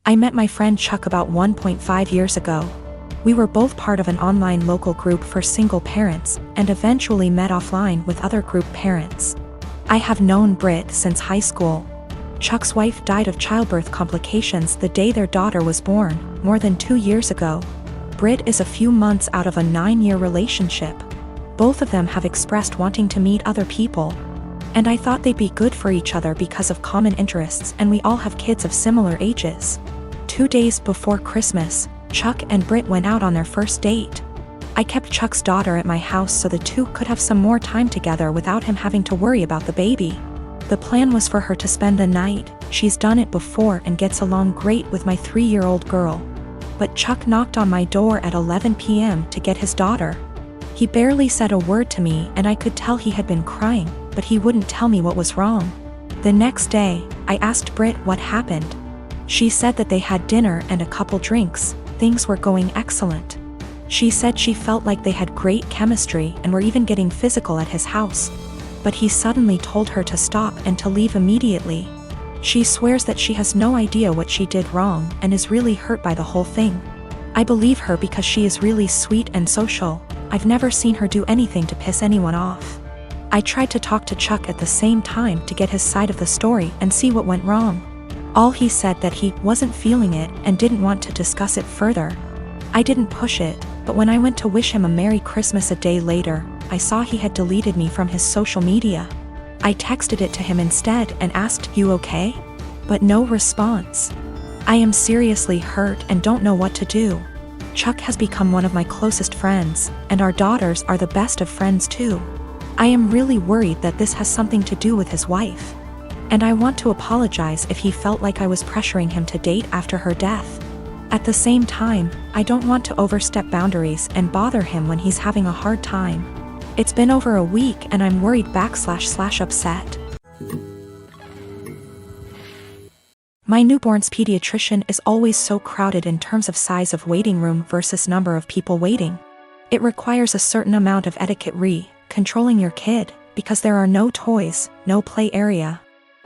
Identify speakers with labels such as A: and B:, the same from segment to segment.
A: I met my friend Chuck about 1.5 years ago. We were both part of an online local group for single parents and eventually met offline with other group parents. I have known Britt since high school. Chuck's wife died of childbirth complications the day their daughter was born, more than 2 years ago. Britt is a few months out of a 9-year relationship. Both of them have expressed wanting to meet other people. And I thought they'd be good for each other because of common interests, and we all have kids of similar ages. 2 days before Christmas, Chuck and Britt went out on their first date. I kept Chuck's daughter at my house so the two could have some more time together without him having to worry about the baby. The plan was for her to spend the night. She's done it before and gets along great with my 3-year-old girl. But Chuck knocked on my door at 11 p.m. to get his daughter. He barely said a word to me and I could tell he had been crying, but he wouldn't tell me what was wrong. The next day, I asked Britt what happened. She said that they had dinner and a couple drinks. Things were going excellent. She said she felt like they had great chemistry and were even getting physical at his house. But he suddenly told her to stop and to leave immediately. She swears that she has no idea what she did wrong and is really hurt by the whole thing. I believe her because she is really sweet and social. I've never seen her do anything to piss anyone off. I tried to talk to Chuck at the same time to get his side of the story and see what went wrong. All he said that he wasn't feeling it and didn't want to discuss it further. I didn't push it, but when I went to wish him a Merry Christmas a day later, I saw he had deleted me from his social media. I texted it to him instead and asked, "You okay?" But no response. I am seriously hurt and don't know what to do. Chuck has become one of my closest friends, and our daughters are the best of friends too. I am really worried that this has something to do with his wife. And I want to apologize if he felt like I was pressuring him to date after her death. At the same time, I don't want to overstep boundaries and bother him when he's having a hard time. It's been over a week and I'm worried / upset. My newborn's pediatrician is always so crowded in terms of size of waiting room versus number of people waiting. It requires a certain amount of etiquette controlling your kid, because there are no toys, no play area.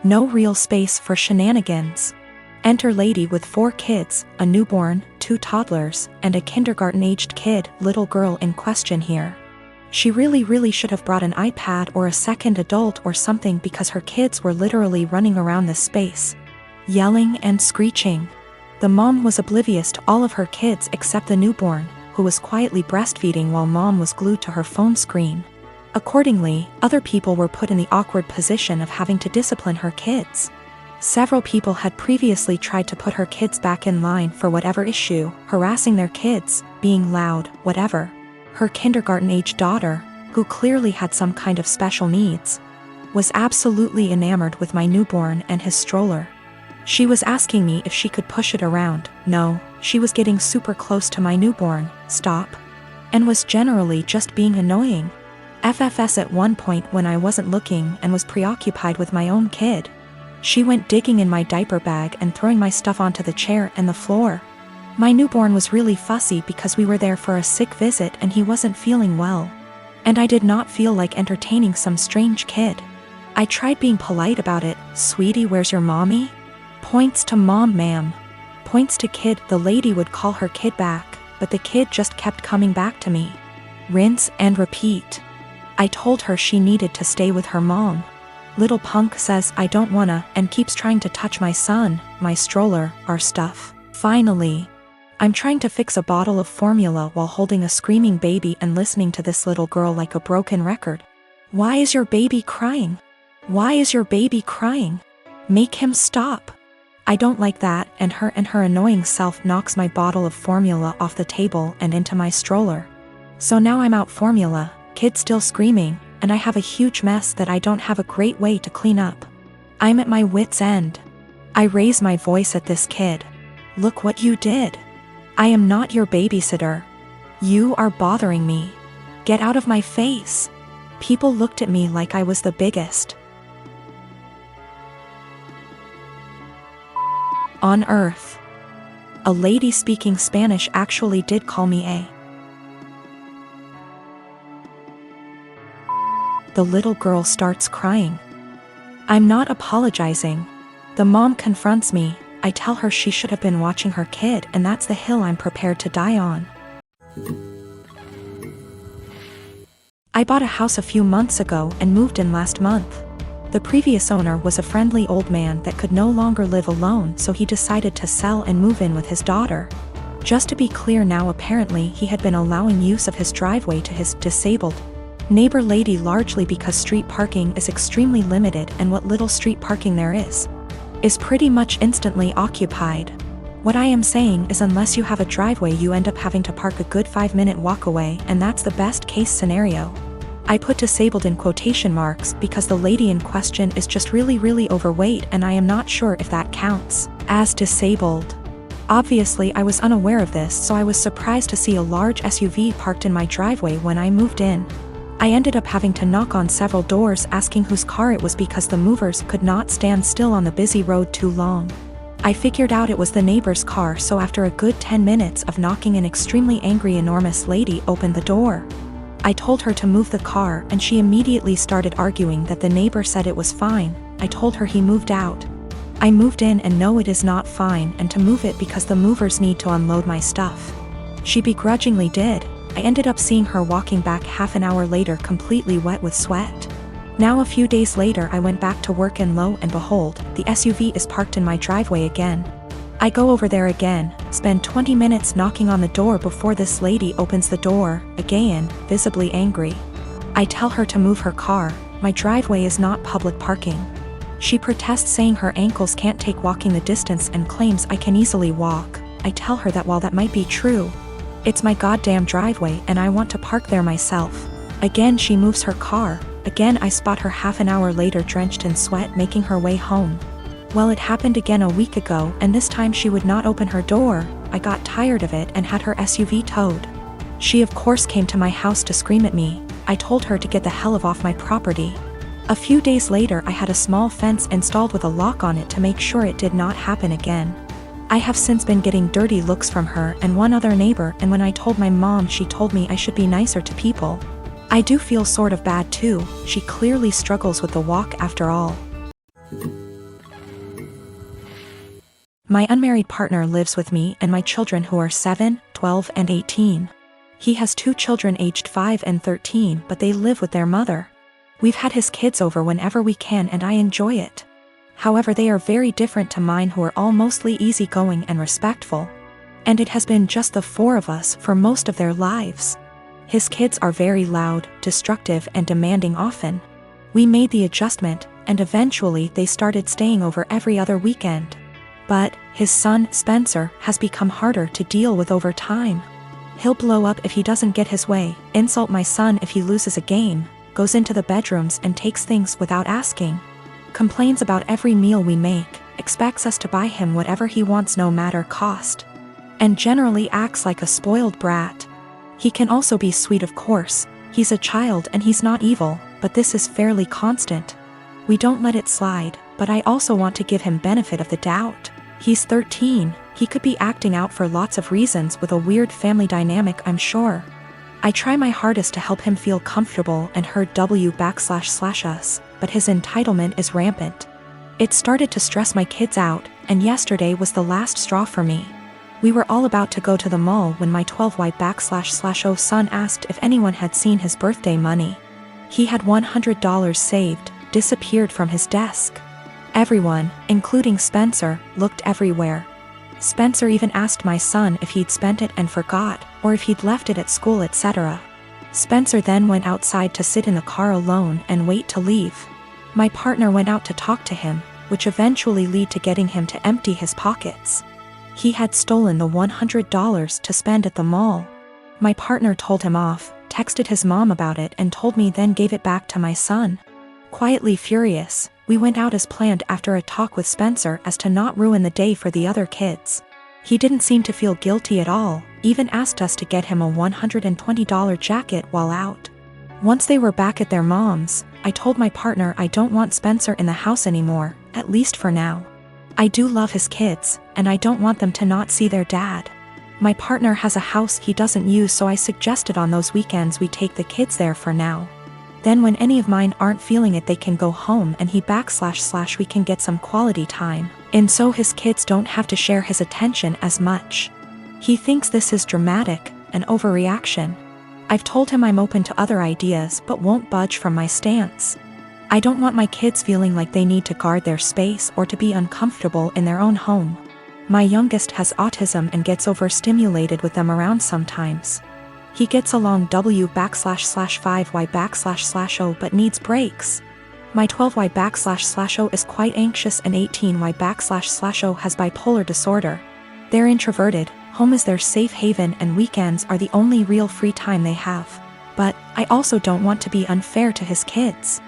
A: No real space for shenanigans. Enter lady with 4 kids, a newborn, 2 toddlers, and a kindergarten-aged kid, little girl in question here. She really should have brought an iPad or a second adult or something because her kids were literally running around this space, yelling and screeching. The mom was oblivious to all of her kids except the newborn, who was quietly breastfeeding while mom was glued to her phone screen. Accordingly, other people were put in the awkward position of having to discipline her kids. Several people had previously tried to put her kids back in line for whatever issue, harassing their kids, being loud, whatever. Her kindergarten-aged daughter, who clearly had some kind of special needs, was absolutely enamored with my newborn and his stroller. She was asking me if she could push it around. No, she was getting super close to my newborn, stop. And was generally just being annoying. FFS at one point when I wasn't looking and was preoccupied with my own kid. She went digging in my diaper bag and throwing my stuff onto the chair and the floor. My newborn was really fussy because we were there for a sick visit and he wasn't feeling well. And I did not feel like entertaining some strange kid. I tried being polite about it. "Sweetie, where's your mommy?" Points to mom, ma'am. Points to kid. The lady would call her kid back, but the kid just kept coming back to me. Rinse and repeat. I told her she needed to stay with her mom. Little punk says I don't wanna and keeps trying to touch my son, my stroller, our stuff. Finally, I'm trying to fix a bottle of formula while holding a screaming baby and listening to this little girl like a broken record. Why is your baby crying? Why is your baby crying? Make him stop. I don't like that, and her annoying self knocks my bottle of formula off the table and into my stroller. So now I'm out formula. Kid still screaming, and I have a huge mess that I don't have a great way to clean up. I'm at my wit's end. I raise my voice at this kid. Look what you did. I am not your babysitter. You are bothering me. Get out of my face. People looked at me like I was the biggest on earth. A lady speaking Spanish actually did call me a. The little girl starts crying. I'm not apologizing. The mom confronts me. I tell her she should have been watching her kid, and that's the hill I'm prepared to die on. I bought a house a few months ago and moved in last month. The previous owner was a friendly old man that could no longer live alone, so he decided to sell and move in with his daughter. Just to be clear now, apparently he had been allowing use of his driveway to his disabled neighbor lady, largely because street parking is extremely limited, and what little street parking there is pretty much instantly occupied. What I am saying is, unless you have a driveway, you end up having to park a good 5-minute walk away, and that's the best case scenario. I put disabled in quotation marks because the lady in question is just really overweight, and I am not sure if that counts as disabled. Obviously I was unaware of this, so I was surprised to see a large SUV parked in my driveway when I moved in. I ended up having to knock on several doors asking whose car it was because the movers could not stand still on the busy road too long. I figured out it was the neighbor's car, so after a good 10 minutes of knocking, an extremely angry enormous lady opened the door. I told her to move the car, and she immediately started arguing that the neighbor said it was fine. I told her he moved out. I moved in and no, it is not fine, and to move it because the movers need to unload my stuff. She begrudgingly did. I ended up seeing her walking back half an hour later completely wet with sweat. Now a few days later I went back to work, and lo and behold, the SUV is parked in my driveway again. I go over there again, spend 20 minutes knocking on the door before this lady opens the door, again, visibly angry. I tell her to move her car. My driveway is not public parking. She protests, saying her ankles can't take walking the distance, and claims I can easily walk. I tell her that while that might be true, it's my goddamn driveway and I want to park there myself. Again she moves her car. Again I spot her half an hour later drenched in sweat making her way home. Well, it happened again a week ago, and this time she would not open her door. I got tired of it and had her SUV towed. She of course came to my house to scream at me. I told her to get the hell off my property. A few days later I had a small fence installed with a lock on it to make sure it did not happen again. I have since been getting dirty looks from her and one other neighbor, and when I told my mom, she told me I should be nicer to people. I do feel sort of bad too. She clearly struggles with the walk after all. My unmarried partner lives with me and my children, who are 7, 12, and 18. He has 2 children aged 5 and 13, but they live with their mother. We've had his kids over whenever we can and I enjoy it. However, they are very different to mine, who are all mostly easygoing and respectful. And it has been just the 4 of us for most of their lives. His kids are very loud, destructive, and demanding often. We made the adjustment, and eventually they started staying over every other weekend. But his son, Spencer, has become harder to deal with over time. He'll blow up if he doesn't get his way, insult my son if he loses a game, goes into the bedrooms and takes things without asking, complains about every meal we make, expects us to buy him whatever he wants no matter cost, and generally acts like a spoiled brat. He can also be sweet, of course. He's a child and he's not evil, but this is fairly constant. We don't let it slide, but I also want to give him benefit of the doubt. He's 13, he could be acting out for lots of reasons with a weird family dynamic, I'm sure. I try my hardest to help him feel comfortable and heard //us, but his entitlement is rampant. It started to stress my kids out, and yesterday was the last straw for me. We were all about to go to the mall when my 12Y//O son asked if anyone had seen his birthday money. He had $100 saved, disappeared from his desk. Everyone, including Spencer, looked everywhere. Spencer even asked my son if he'd spent it and forgot, or if he'd left it at school, etc. Spencer then went outside to sit in the car alone and wait to leave. My partner went out to talk to him, which eventually led to getting him to empty his pockets. He had stolen the $100 to spend at the mall. My partner told him off, texted his mom about it and told me, then gave it back to my son. Quietly furious, we went out as planned after a talk with Spencer as to not ruin the day for the other kids. He didn't seem to feel guilty at all, even asked us to get him a $120 jacket while out. Once they were back at their mom's, I told my partner I don't want Spencer in the house anymore, at least for now. I do love his kids, and I don't want them to not see their dad. My partner has a house he doesn't use, so I suggested on those weekends we take the kids there for now. Then when any of mine aren't feeling it, they can go home and we can get some quality time. And so his kids don't have to share his attention as much. He thinks this is dramatic, an overreaction. I've told him I'm open to other ideas but won't budge from my stance. I don't want my kids feeling like they need to guard their space or to be uncomfortable in their own home. My youngest has autism and gets overstimulated with them around sometimes. He gets along W/5Y/O but needs breaks. My 12Y/O is quite anxious and 18Y/O has bipolar disorder. They're introverted, home is their safe haven and weekends are the only real free time they have. But I also don't want to be unfair to his kids.